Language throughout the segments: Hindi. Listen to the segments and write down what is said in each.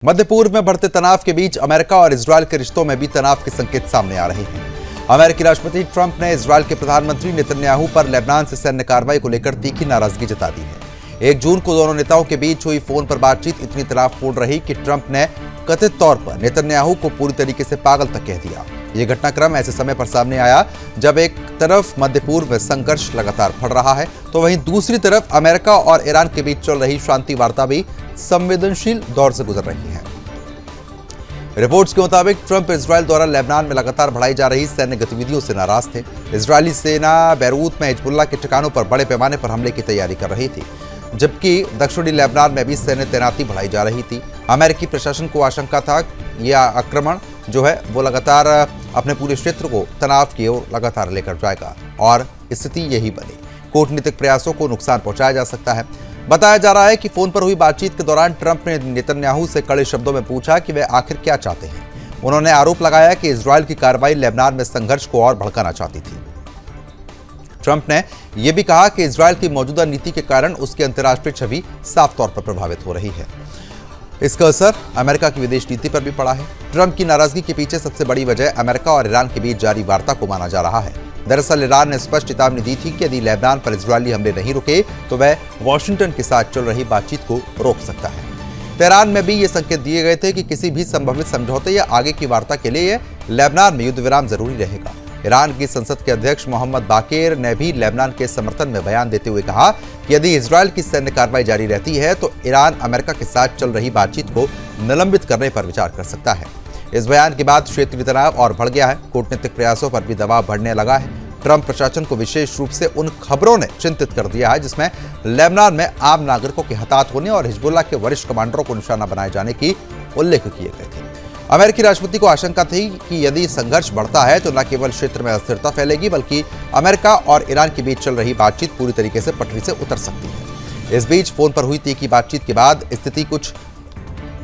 मध्य पूर्व में बढ़ते तनाव के बीच अमेरिका और इजरायल के रिश्तों में भी तनाव के संकेत सामने आ रहे हैं। अमेरिकी राष्ट्रपति ट्रंप ने इजरायल के प्रधानमंत्री नेतन्याहू पर लेबनान से सैन्य कार्रवाई को लेकर तीखी नाराजगी जता दी है। 1 जून को दोनों नेताओं के बीच हुई फोन पर बातचीत इतनी तनावपूर्ण रही कि ट्रंप ने कथित तौर पर नेतन्याहू को पूरी तरीके से पागल तक कह दिया। ये घटनाक्रम ऐसे समय पर सामने आया जब एक तरफ मध्य पूर्व में संघर्ष लगातार बढ़ रहा है, तो वहीं दूसरी तरफ अमेरिका और ईरान के बीच चल रही शांति वार्ता भी संवेदनशील दौर से गुजर रही है। रिपोर्ट्स के मुताबिक ट्रंप इजरायल द्वारा लेबनान में लगातार बढ़ाई जा रही सैन्य गतिविधियों से नाराज थे। इजरायली सेना बैरूत में हिजबुल्लाह के ठिकानों पर बड़े पैमाने पर हमले की तैयारी कर रही थी, जबकि दक्षिणी लेबनान में भी सैन्य तैनाती बढ़ाई जा रही थी। अमेरिकी प्रशासन को आशंका था यह आक्रमण जो है वो लगातार अपने पूरे क्षेत्र को तनाव की ओर लगातार लेकर जाएगा और स्थिति यही बनी। कूटनीतिक प्रयासों को नुकसान पहुंचाया जा सकता है। बताया जा रहा है कि फोन पर हुई बातचीत के दौरान ट्रंप ने नेतन्याहू से कड़े शब्दों में पूछा कि वे आखिर क्या चाहते हैं। उन्होंने आरोप लगाया कि इजरायल की कार्रवाई लेबनान में संघर्ष को और भड़काना चाहती थी। ट्रंप ने यह भी कहा कि इजरायल की मौजूदा नीति के कारण उसकी अंतर्राष्ट्रीय छवि साफ तौर पर प्रभावित हो रही है। इसका असर अमेरिका की विदेश नीति पर भी पड़ा है। ट्रंप की नाराजगी के पीछे सबसे बड़ी वजह अमेरिका और ईरान के बीच जारी वार्ता को माना जा रहा है। दरअसल ईरान ने स्पष्ट चेतावनी दी थी कि यदि लेबनान पर इजरायली हमले नहीं रुके तो वह वॉशिंगटन के साथ चल रही बातचीत को रोक सकता है। तेहरान में भी ये संकेत दिए गए थे कि किसी भी संभावित समझौते या आगे की वार्ता के लिए लेबनान में युद्ध विराम जरूरी रहेगा। ईरान की संसद के अध्यक्ष मोहम्मद बाकेर ने भी लेबनान के समर्थन में बयान देते हुए कहा कि यदि इजरायल की सैन्य कार्रवाई जारी रहती है तो ईरान अमेरिका के साथ चल रही बातचीत को निलंबित करने पर विचार कर सकता है। इस बयान के बाद क्षेत्रीय तनाव और बढ़ गया है। कूटनीतिक प्रयासों पर भी दबाव बढ़ने लगा है। ट्रंप प्रशासन को विशेष रूप से उन खबरों ने चिंतित कर दिया है जिसमें लेबनान में आम नागरिकों के हताहत होने और हिजबुल्लाह के वरिष्ठ कमांडरों को निशाना बनाए जाने की उल्लेख किए गए थे। अमेरिकी राष्ट्रपति को आशंका थी कि यदि संघर्ष बढ़ता है तो न केवल क्षेत्र में अस्थिरता फैलेगी बल्कि अमेरिका और ईरान के बीच चल रही बातचीत पूरी तरीके से पटरी से उतर सकती है। इस बीच फोन पर हुई तीखी बातचीत के बाद स्थिति कुछ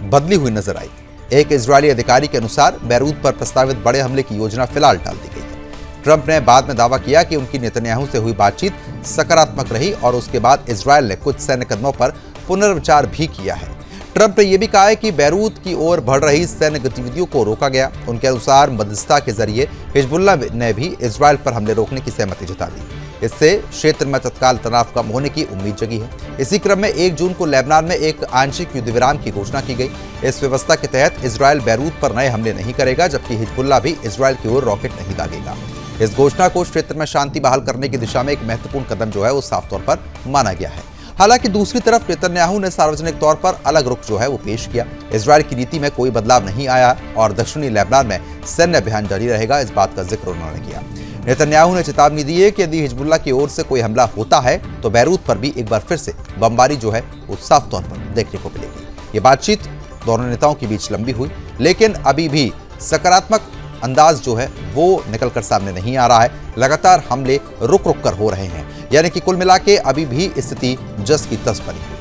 बदली हुई नजर आई। एक इजरायली अधिकारी के अनुसार बैरूत पर प्रस्तावित बड़े हमले की योजना फिलहाल टाल दी गई है। ट्रंप ने बाद में दावा किया कि उनकी नेतन्याहू से हुई बातचीत सकारात्मक रही और उसके बाद इजरायल ने कुछ सैन्य कदमों पर पुनर्विचार भी किया है। ट्रंप ने यह भी कहा है कि बैरूत की ओर बढ़ रही सैन्य गतिविधियों को रोका गया। उनके अनुसार मध्यस्थता के जरिए हिजबुल्लाह ने भी इजरायल पर हमले रोकने की सहमति जता दी। इससे क्षेत्र में तत्काल तनाव कम होने की उम्मीद जगी है। इसी क्रम में 1 जून को लेबनान में एक आंशिक युद्ध विराम की घोषणा की गई। इस व्यवस्था के तहत इजरायल बैरूत पर नए हमले नहीं करेगा, जबकि हिजबुल्लाह भी इजरायल की ओर रॉकेट नहीं दागेगा। इस घोषणा को क्षेत्र में शांति बहाल करने की दिशा में एक महत्वपूर्ण कदम जो है वो साफ तौर पर माना गया है। हालांकि दूसरी तरफ नेतन्याहू ने सार्वजनिक तौर पर अलग रुख जो है वो पेश किया। इजरायल की नीति में कोई बदलाव नहीं आया और दक्षिणी लेबनान में सैन्य अभियान जारी रहेगा, इस बात का जिक्र उन्होंने किया। नेतन्याहू ने चेतावनी दी है कि यदि हिजबुल्लाह की ओर से कोई हमला होता है तो बैरूत पर भी एक बार फिर से बमबारी जो है वो साफ तौर पर देखने को मिलेगी। ये बातचीत दोनों नेताओं के बीच लंबी हुई, लेकिन अभी भी सकारात्मक अंदाज जो है वो निकलकर सामने नहीं आ रहा है। लगातार हमले रुक रुक कर हो रहे हैं, यानी कि कुल मिला के अभी भी स्थिति जस की तस बनी हुई है।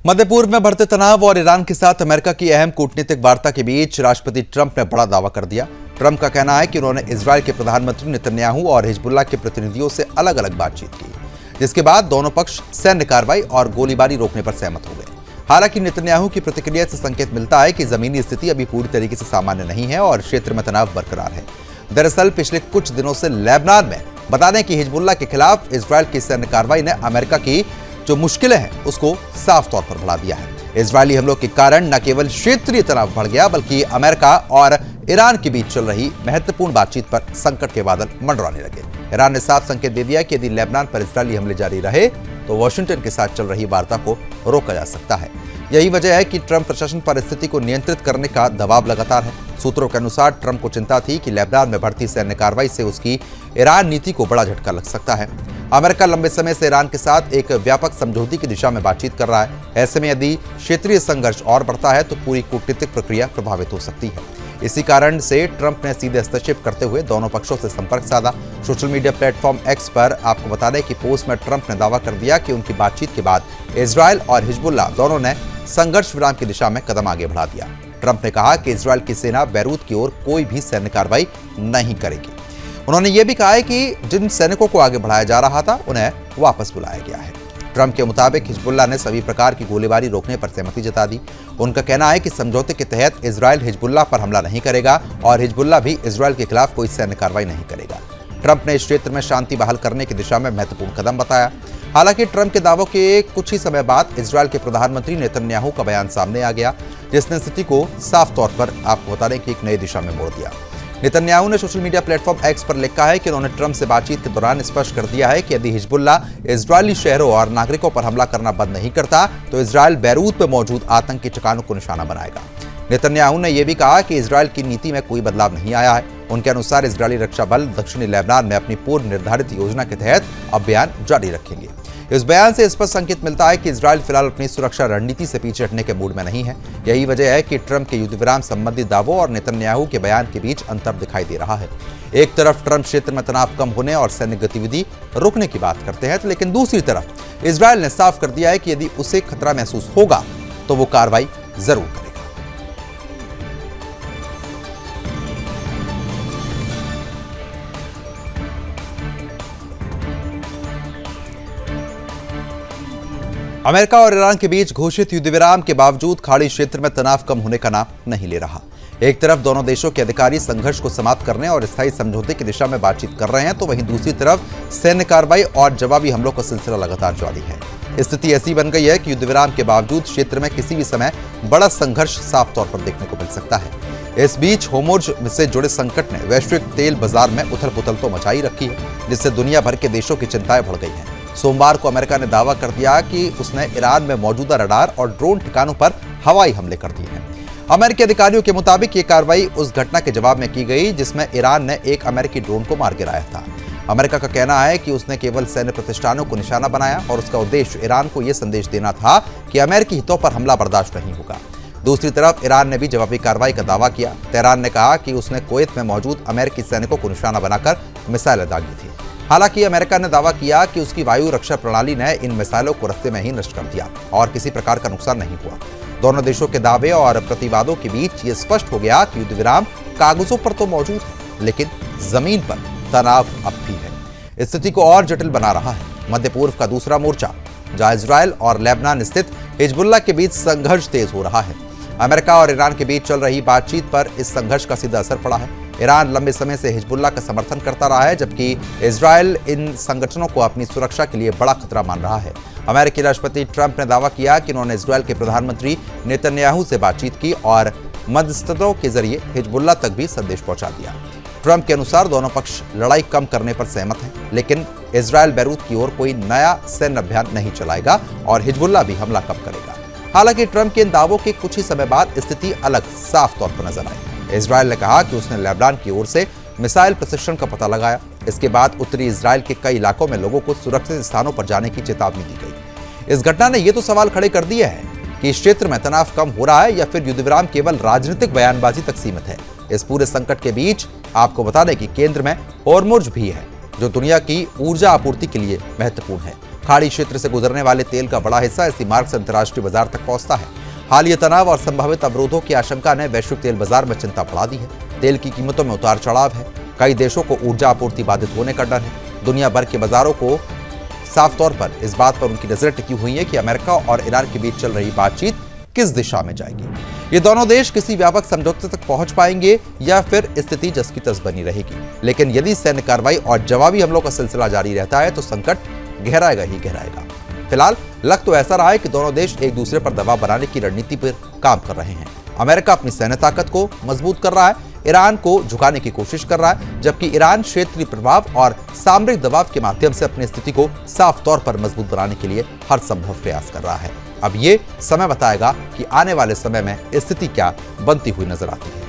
मध्य पूर्व में बढ़ते तनाव और ईरान के साथ अमेरिका की अहम कूटनीतिक वार्ता के बीच राष्ट्रपति ट्रंप ने बड़ा दावा कर दिया। ट्रंप का कहना है कि उन्होंने इजरायल के प्रधानमंत्री नेतन्याहू और हिजबुल्लाह के प्रतिनिधियों से अलग अलग बातचीत की, जिसके बाद दोनों पक्ष सैन्य कार्रवाई और गोलीबारी रोकने पर सहमत हो गए। हालांकि नेतन्याहू की प्रतिक्रिया से संकेत मिलता है कि जमीनी स्थिति अभी पूरी तरीके से सामान्य नहीं है और क्षेत्र में तनाव बरकरार है। दरअसल पिछले कुछ दिनों से लेबनान में बता दें कि हिजबुल्लाह के खिलाफ इजरायल की सैन्य कार्रवाई ने अमेरिका की जो मुश्किलें हैं उसको साफ तौर पर बढ़ा दिया है। इजरायली हमलों के कारण न केवल क्षेत्रीय तनाव बढ़ गया बल्कि अमेरिका और ईरान के बीच चल रही महत्वपूर्ण बातचीत पर संकट के बादल मंडराने लगे। ईरान ने साफ संकेत दे दिया कि यदि लेबनान पर इजरायली हमले जारी रहे तो वॉशिंगटन के साथ चल रही वार्ता को रोका जा सकता है। यही वजह है कि ट्रंप प्रशासन पर स्थिति को नियंत्रित करने का दबाव लगातार है। सूत्रों के अनुसार ट्रंप को चिंता थी कि लेबनान में बढ़ती सैन्य कार्रवाई से उसकी ईरान नीति को बड़ा झटका लग सकता है। अमेरिका लंबे समय से ईरान के साथ एक व्यापक समझौते की दिशा में बातचीत कर रहा है। ऐसे में यदि क्षेत्रीय संघर्ष और बढ़ता है तो पूरी कूटनीतिक प्रक्रिया प्रभावित हो सकती है। इसी कारण से ट्रंप ने सीधे हस्तक्षेप करते हुए दोनों पक्षों से संपर्क साधा। सोशल मीडिया प्लेटफॉर्म एक्स पर आपको बता दें कि पोस्ट में ट्रंप ने दावा कर दिया कि उनकी बातचीत के बाद इजरायल और हिजबुल्लाह दोनों ने संघर्ष विराम की दिशा में कदम आगे बढ़ा दिया। ट्रंप ने कहा कि इजरायल की सेना बैरूत की ओर कोई भी सैन्य कार्रवाई नहीं करेगी। उन्होंने ये भी कहा है कि जिन सैनिकों को आगे बढ़ाया जा रहा था उन्हें वापस बुलाया गया है। ट्रंप के मुताबिक हिजबुल्लाह ने सभी प्रकार की गोलीबारी रोकने पर सहमति जता दी। उनका कहना है कि समझौते के तहत इजरायल हिजबुल्लाह पर हमला नहीं करेगा और हिजबुल्लाह भी इजरायल के खिलाफ कोई सैन्य कार्रवाई नहीं करेगा। ट्रंप ने इस क्षेत्र में शांति बहाल करने की दिशा में महत्वपूर्ण कदम बताया। हालांकि ट्रंप के दावों के कुछ ही समय बाद इजरायल के प्रधानमंत्री नेतन्याहू का बयान सामने आ गया, जिसने स्थिति को साफ तौर पर आपको बताने की एक नई दिशा में मोड़ दिया। नेतन्याहू ने सोशल मीडिया प्लेटफॉर्म एक्स पर लिखा है कि उन्होंने ट्रंप से बातचीत के दौरान स्पष्ट कर दिया है कि यदि हिजबुल्लाह इजरायली शहरों और नागरिकों पर हमला करना बंद नहीं करता तो इजरायल बैरूत में मौजूद आतंकी ठिकानों को निशाना बनाएगा। नेतन्याहू ने यह भी कहा कि इजरायल की नीति में कोई बदलाव नहीं आया है। उनके अनुसार इजरायली रक्षा बल दक्षिणी लेबनान में अपनी पूर्व निर्धारित योजना के तहत अभियान जारी रखेंगे। इस बयान से स्पष्ट संकेत मिलता है कि इजरायल फिलहाल अपनी सुरक्षा रणनीति से पीछे हटने के मूड में नहीं है। यही वजह है कि ट्रंप के युद्ध विराम संबंधी दावों और नेतन्याहू के बयान के बीच अंतर दिखाई दे रहा है। एक तरफ ट्रंप क्षेत्र में तनाव कम होने और सैन्य गतिविधि रुकने की बात करते हैं, लेकिन दूसरी तरफ इजरायल ने साफ कर दिया है कि यदि उसे खतरा महसूस होगा तो वो कार्रवाई जरूर करेगा। अमेरिका और ईरान के बीच घोषित युद्ध विराम के बावजूद खाड़ी क्षेत्र में तनाव कम होने का नाम नहीं ले रहा। एक तरफ दोनों देशों के अधिकारी संघर्ष को समाप्त करने और स्थायी समझौते की दिशा में बातचीत कर रहे हैं, तो वहीं दूसरी तरफ सैन्य कार्रवाई और जवाबी हमलों का सिलसिला लगातार जारी है। स्थिति ऐसी बन गई है कि युद्ध विराम के बावजूद क्षेत्र में किसी भी समय बड़ा संघर्ष साफ तौर पर देखने को मिल सकता है। इस बीच होर्मुज से जुड़े संकट ने वैश्विक तेल बाजार में उथल पुथल तो मचाई रखी है, जिससे दुनिया भर के देशों की चिंताएं बढ़ गई हैं। सोमवार को अमेरिका ने दावा कर दिया कि उसने ईरान में मौजूदा रडार और ड्रोन ठिकानों पर हवाई हमले कर दिए हैं। अमेरिकी अधिकारियों के मुताबिक ये कार्रवाई उस घटना के जवाब में की गई जिसमें ईरान ने एक अमेरिकी ड्रोन को मार गिराया था। अमेरिका का कहना है कि उसने केवल सैन्य प्रतिष्ठानों को निशाना बनाया और उसका उद्देश्य ईरान को यह संदेश देना था कि अमेरिकी हितों पर हमला बर्दाश्त नहीं होगा। दूसरी तरफ ईरान ने भी जवाबी कार्रवाई का दावा किया। तेहरान ने कहा कि उसने कुवैत में मौजूद अमेरिकी सैनिकों को निशाना बनाकर मिसाइलें दागी थी। हालांकि अमेरिका ने दावा किया कि उसकी वायु रक्षा प्रणाली ने इन मिसाइलों को रास्ते में ही नष्ट कर दिया और किसी प्रकार का नुकसान नहीं हुआ। दोनों देशों के दावे और प्रतिवादों के बीच ये स्पष्ट हो गया कि युद्ध विराम कागजों पर तो मौजूद है, लेकिन जमीन पर तनाव अब भी है। स्थिति को और जटिल बना रहा है मध्य पूर्व का दूसरा मोर्चा, जहां इजरायल और लेबनान स्थित हिजबुल्लाह के बीच संघर्ष तेज हो रहा है। अमेरिका और ईरान के बीच चल रही बातचीत पर इस संघर्ष का सीधा असर पड़ा है। ईरान लंबे समय से हिजबुल्लाह का समर्थन करता रहा है, जबकि इजरायल इन संगठनों को अपनी सुरक्षा के लिए बड़ा खतरा मान रहा है। अमेरिकी राष्ट्रपति ट्रंप ने दावा किया कि उन्होंने इजरायल के प्रधानमंत्री नेतन्याहू से बातचीत की और मध्यस्थों के जरिए हिजबुल्लाह तक भी संदेश पहुंचा दिया। ट्रंप के अनुसार दोनों पक्ष लड़ाई कम करने पर सहमत हैं, लेकिन इजरायल बैरूत की ओर कोई नया सैन्य अभियान नहीं चलाएगा और हिजबुल्लाह भी हमला कम करेगा। हालांकि ट्रंप के इन दावों के कुछ ही समय बाद स्थिति अलग साफ तौर पर नजर आई। इजरायल ने कहा कि उसने लेबनान की ओर से मिसाइल प्रशिक्षण का पता लगाया। इसके बाद उत्तरी इजरायल के कई इलाकों में लोगों को सुरक्षित स्थानों पर जाने की चेतावनी दी गई। इस घटना ने यह तो सवाल खड़े कर दिए हैं कि इस क्षेत्र में तनाव कम हो रहा है या फिर युद्ध विराम केवल राजनीतिक बयानबाजी तक सीमित है। इस पूरे संकट के बीच आपको बता दें कि केंद्र में होर्मुज भी है, जो दुनिया की ऊर्जा आपूर्ति के लिए महत्वपूर्ण है। खाड़ी क्षेत्र से गुजरने वाले तेल का बड़ा हिस्सा इसी मार्ग से अंतर्राष्ट्रीय बाजार तक पहुंचता है। हालिया तनाव और संभावित अवरोधों की आशंका ने वैश्विक तेल बाजार में चिंता बढ़ा दी है। तेल की कीमतों में उतार चढ़ाव है। कई देशों को ऊर्जा आपूर्ति बाधित होने का डर है। दुनिया भर के बाजारों को साफ तौर पर इस बात पर उनकी नजरें टिकी हुई है कि अमेरिका और ईरान के बीच चल रही बातचीत किस दिशा में जाएगी। ये दोनों देश किसी व्यापक समझौते तक पहुंच पाएंगे या फिर स्थिति जस की तस बनी रहेगी। लेकिन यदि सैन्य कार्रवाई और जवाबी हमलों का सिलसिला जारी रहता है तो संकट गहराएगा ही गहराएगा। फिलहाल लग तो ऐसा रहा है कि दोनों देश एक दूसरे पर दबाव बनाने की रणनीति पर काम कर रहे हैं। अमेरिका अपनी सैन्य ताकत को मजबूत कर रहा है, ईरान को झुकाने की कोशिश कर रहा है, जबकि ईरान क्षेत्रीय प्रभाव और सामरिक दबाव के माध्यम से अपनी स्थिति को साफ तौर पर मजबूत बनाने के लिए हर संभव प्रयास कर रहा है। अब ये समय बताएगा कि आने वाले समय में स्थिति क्या बनती हुई नजर आती है।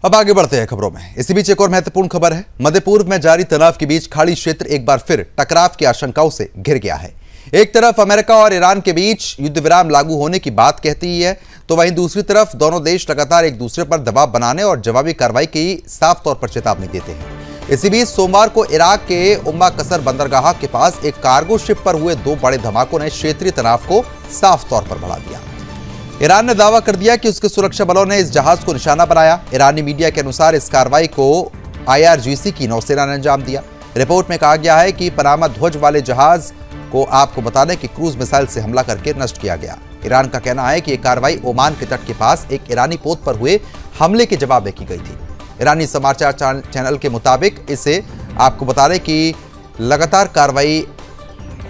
अब आगे बढ़ते हैं खबरों में। इसी बीच एक और महत्वपूर्ण खबर है। मध्य पूर्व में जारी तनाव के बीच खाड़ी क्षेत्र एक बार फिर टकराव की आशंकाओं से घिर गया है। एक तरफ अमेरिका और ईरान के बीच युद्ध विराम लागू होने की बात कहती है, तो वहीं दूसरी तरफ दोनों देश लगातार एक दूसरे पर दबाव बनाने और जवाबी कार्रवाई की साफ तौर पर चेतावनी देते हैं। इसी बीच सोमवार को इराक के उम्मा कसर बंदरगाह के पास एक कार्गो शिप पर हुए 2 बड़े धमाकों ने क्षेत्रीय तनाव को साफ तौर पर बढ़ा दिया। ईरान ने दावा कर दिया कि उसके सुरक्षा बलों ने इस जहाज को निशाना बनाया। ईरानी मीडिया के अनुसार इस कार्रवाई को IRGC की नौसेना ने अंजाम दिया। रिपोर्ट में कहा गया है कि पनामा ध्वज वाले जहाज को आपको बता दें कि क्रूज मिसाइल से हमला करके नष्ट किया गया। ईरान का कहना है कि यह कार्रवाई ओमान के तट के पास एक ईरानी पोत पर हुए हमले के जवाब में की गई थी। ईरानी समाचार चैनल के मुताबिक इसे आपको बता दें कि लगातार कार्रवाई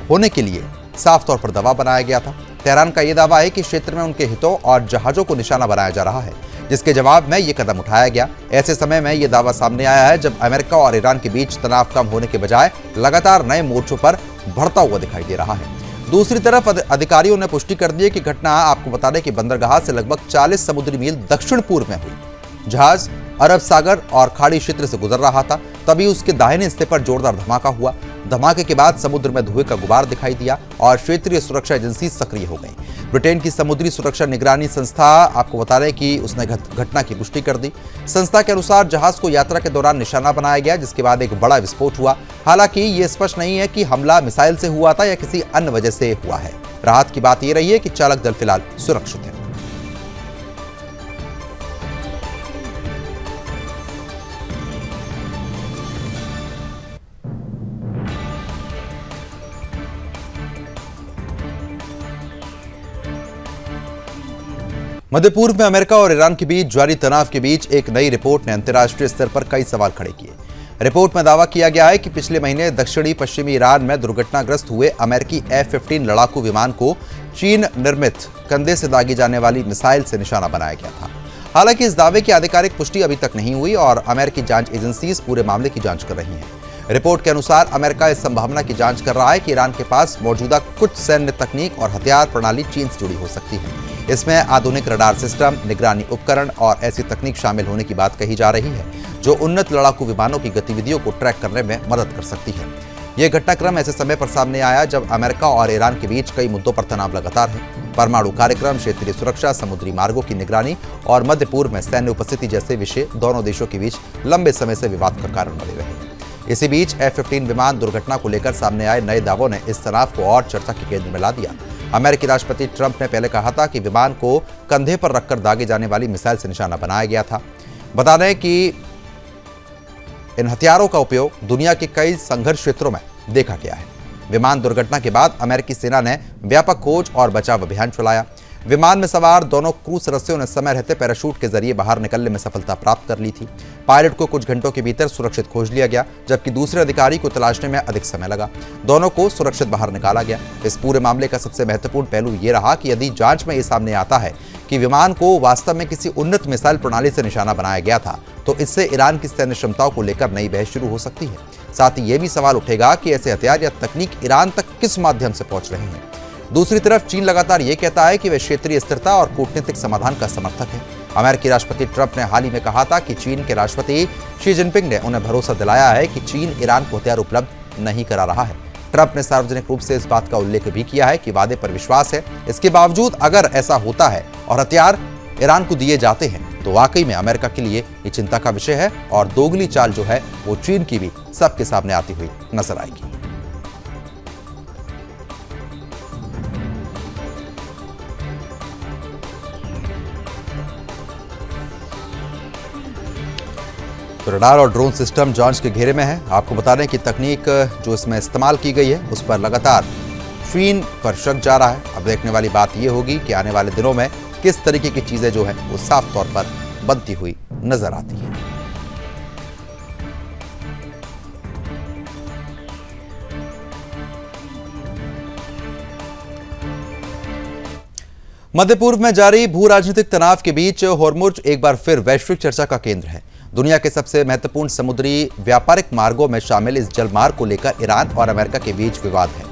होने के लिए साफ तौर पर दबाव बनाया गया था। तेहरान का यह दावा है कि क्षेत्र में उनके हितों और जहाजों को निशाना बनाया जा रहा है, जिसके जवाब में यह कदम उठाया गया। ऐसे समय में यह दावा सामने आया है जब अमेरिका और ईरान के बीच तनाव कम होने के बजाय लगातार नए मोर्चों पर बढ़ता हुआ दिखाई दे रहा है। दूसरी तरफ अधिकारियों ने पुष्टि कर दी है कि घटना आपको बता दें कि बंदरगाह से लगभग 40 समुद्री मील दक्षिण पूर्व में हुई। जहाज अरब सागर और खाड़ी क्षेत्र से गुजर रहा था, तभी उसके दाहिने हिस्से पर जोरदार धमाका हुआ। धमाके के बाद समुद्र में धुएं का गुबार दिखाई दिया और क्षेत्रीय सुरक्षा एजेंसी सक्रिय हो गई। ब्रिटेन की समुद्री सुरक्षा निगरानी संस्था आपको बता रहे कि उसने घटना की पुष्टि कर दी। संस्था के अनुसार जहाज को यात्रा के दौरान निशाना बनाया गया, जिसके बाद एक बड़ा विस्फोट हुआ। हालांकि ये स्पष्ट नहीं है कि हमला मिसाइल से हुआ था या किसी अन्य वजह से हुआ है। राहत की बात यह रही है कि चालक दल फिलहाल सुरक्षित है। मध्य पूर्व में अमेरिका और ईरान के बीच जारी तनाव के बीच एक नई रिपोर्ट ने अंतर्राष्ट्रीय स्तर पर कई सवाल खड़े किए। रिपोर्ट में दावा किया गया है कि पिछले महीने दक्षिणी पश्चिमी ईरान में दुर्घटनाग्रस्त हुए अमेरिकी F-15 लड़ाकू विमान को चीन निर्मित कंधे से दागी जाने वाली मिसाइल से निशाना बनाया गया था। हालांकि इस दावे की आधिकारिक पुष्टि अभी तक नहीं हुई और अमेरिकी जांच एजेंसी इस पूरे मामले की जांच कर रही हैं। रिपोर्ट के अनुसार अमेरिका इस संभावना की जांच कर रहा है कि ईरान के पास मौजूदा कुछ सैन्य तकनीक और हथियार प्रणाली चीन से जुड़ी हो सकती है। इसमें आधुनिक रडार सिस्टम, निगरानी उपकरण और ऐसी तकनीक शामिल होने की बात कही जा रही है जो उन्नत लड़ाकू विमानों की गतिविधियों को ट्रैक करने में मदद कर सकती है। यह घटनाक्रम ऐसे समय पर सामने आया जब अमेरिका और ईरान के बीच कई मुद्दों पर तनाव लगातार है। परमाणु कार्यक्रम, क्षेत्रीय सुरक्षा, समुद्री मार्गों की निगरानी और मध्य पूर्व में सैन्य उपस्थिति जैसे विषय दोनों देशों के बीच लंबे समय से विवाद का कारण बने रहे हैं। इसी बीच F-15 विमान दुर्घटना को लेकर सामने आए नए दावों ने इस तनाव को और चर्चा के केंद्र में ला दिया। अमेरिकी राष्ट्रपति ट्रंप ने पहले कहा था कि विमान को कंधे पर रखकर दागे जाने वाली मिसाइल से निशाना बनाया गया था। बता दें कि इन हथियारों का उपयोग दुनिया के कई संघर्ष क्षेत्रों में देखा गया है। विमान दुर्घटना के बाद अमेरिकी सेना ने व्यापक खोज और बचाव अभियान चलाया। विमान में सवार दोनों क्रू सदस्यों ने समय रहते पैराशूट के जरिए बाहर निकलने में सफलता प्राप्त कर ली थी। पायलट को कुछ घंटों के भीतर सुरक्षित खोज लिया गया, जबकि दूसरे अधिकारी को तलाशने में अधिक समय लगा। दोनों को सुरक्षित बाहर निकाला गया। इस पूरे मामले का सबसे महत्वपूर्ण पहलू ये रहा कि यदि जांच में ये सामने आता है कि विमान को वास्तव में किसी उन्नत मिसाइल प्रणाली से निशाना बनाया गया था, तो इससे ईरान की सैन्य क्षमताओं को लेकर नई बहस शुरू हो सकती है। साथ ही यह भी सवाल उठेगा कि ऐसे हथियार या तकनीक ईरान तक किस माध्यम से पहुंच रहे हैं। दूसरी तरफ चीन लगातार ये कहता है कि वह क्षेत्रीय स्थिरता और कूटनीतिक समाधान का समर्थक है। अमेरिकी राष्ट्रपति ट्रंप ने हाल ही में कहा था कि चीन के राष्ट्रपति शी जिनपिंग ने उन्हें भरोसा दिलाया है कि चीन ईरान को हथियार उपलब्ध नहीं करा रहा है। ट्रंप ने सार्वजनिक रूप से इस बात का उल्लेख भी किया है कि वादे पर विश्वास है। इसके बावजूद अगर ऐसा होता है और हथियार ईरान को दिए जाते हैं तो वाकई में अमेरिका के लिए ये चिंता का विषय है और दोगली चाल जो है वो चीन की भी सबके सामने आती हुई नजर आएगी। तो रडार और ड्रोन सिस्टम जांच के घेरे में है। आपको बता दें कि तकनीक जो इसमें इस्तेमाल की गई है उस पर लगातार चीन पर शक जा रहा है। अब देखने वाली बात यह होगी कि आने वाले दिनों में किस तरीके की चीजें जो है वो साफ तौर पर बनती हुई नजर आती है। मध्य पूर्व में जारी भू राजनीतिक तनाव के बीच होर्मुज एक बार फिर वैश्विक चर्चा का केंद्र है। दुनिया के सबसे महत्वपूर्ण समुद्री व्यापारिक मार्गों में शामिल इस जलमार्ग को लेकर ईरान और अमेरिका के बीच विवाद है।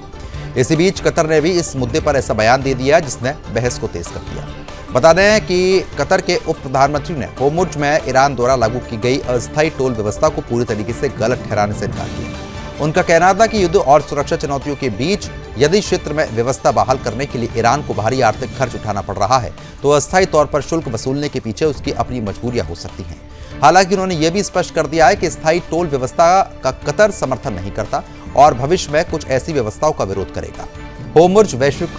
इसी बीच कतर ने भी इस मुद्दे पर ऐसा बयान दे दिया जिसने बहस को तेज कर दिया। बता दें कि कतर के उप प्रधानमंत्री ने होर्मुज में ईरान द्वारा लागू की गई अस्थायी टोल व्यवस्था को पूरी तरीके से गलत ठहराने से इनकार किया। उनका कहना था कि युद्ध और सुरक्षा चुनौतियों के बीच यदि क्षेत्र में व्यवस्था बहाल करने के लिए ईरान को भारी आर्थिक खर्च उठाना पड़ रहा है तो अस्थायी तौर पर शुल्क वसूलने के पीछे उसकी अपनी मजबूरियां हो सकती हैं। हालांकि उन्होंने यह भी स्पष्ट कर दिया है कि स्थायी टोल व्यवस्था का कतर समर्थन नहीं करता और भविष्य में कुछ ऐसी व्यवस्थाओं का विरोध करेगा। होर्मुज़ वैश्विक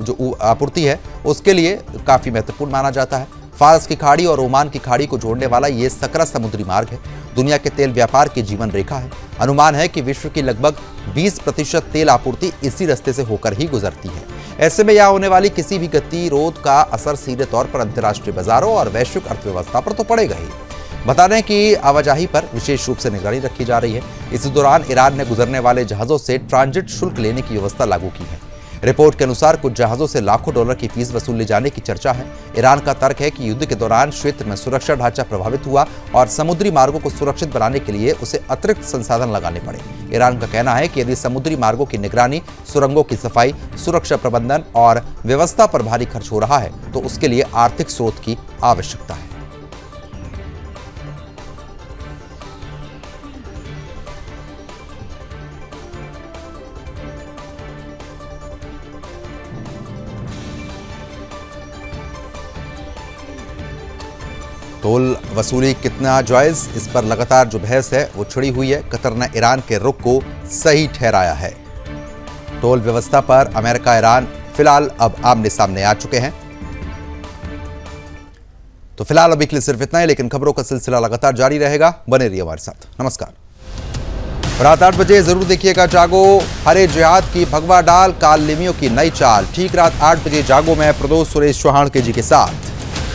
जो आपूर्ति है उसके लिए काफी महत्वपूर्ण माना जाता है। फारस की खाड़ी और ओमान की खाड़ी को जोड़ने वाला ये सकरा समुद्री मार्ग है, दुनिया के तेल व्यापार की जीवन रेखा है। अनुमान है कि विश्व की लगभग 20% तेल आपूर्ति इसी रास्ते से होकर ही गुजरती है। ऐसे में यहां होने वाली किसी भी गतिरोध का असर सीधे तौर पर अंतर्राष्ट्रीय बाजारों और वैश्विक अर्थव्यवस्था पर तो पड़ेगा ही। बता दें कि आवाजाही पर विशेष रूप से निगरानी रखी जा रही है। इस दौरान ईरान ने गुजरने वाले जहाजों से ट्रांजिट शुल्क लेने की व्यवस्था लागू की है। रिपोर्ट के अनुसार कुछ जहाजों से लाखों डॉलर की फीस वसूले जाने की चर्चा है। ईरान का तर्क है कि युद्ध के दौरान क्षेत्र में सुरक्षा ढांचा प्रभावित हुआ और समुद्री मार्गों को सुरक्षित बनाने के लिए उसे अतिरिक्त संसाधन लगाने पड़े। ईरान का कहना है कि यदि समुद्री मार्गों की निगरानी, सुरंगों की सफाई, सुरक्षा प्रबंधन और व्यवस्था पर भारी खर्च हो रहा है तो उसके लिए आर्थिक स्रोत की आवश्यकता है। टोल वसूली कितना जायज, इस पर लगातार जो बहस है वो छिड़ी हुई है। कतर ने ईरान के रुख को सही ठहराया है। टोल व्यवस्था पर अमेरिका ईरान फिलहाल अब आमने सामने आ चुके हैं। तो फिलहाल अभी के लिए सिर्फ इतना ही, लेकिन खबरों का सिलसिला लगातार जारी रहेगा। बने रहिए हमारे साथ। नमस्कार। रात 8 बजे जरूर देखिएगा जागो, हरे जिहाद की भगवा डाल, काल लिमियों की नई चाल। ठीक रात 8 बजे जागो में प्रदोष सुरेश चौहान के जी के साथ।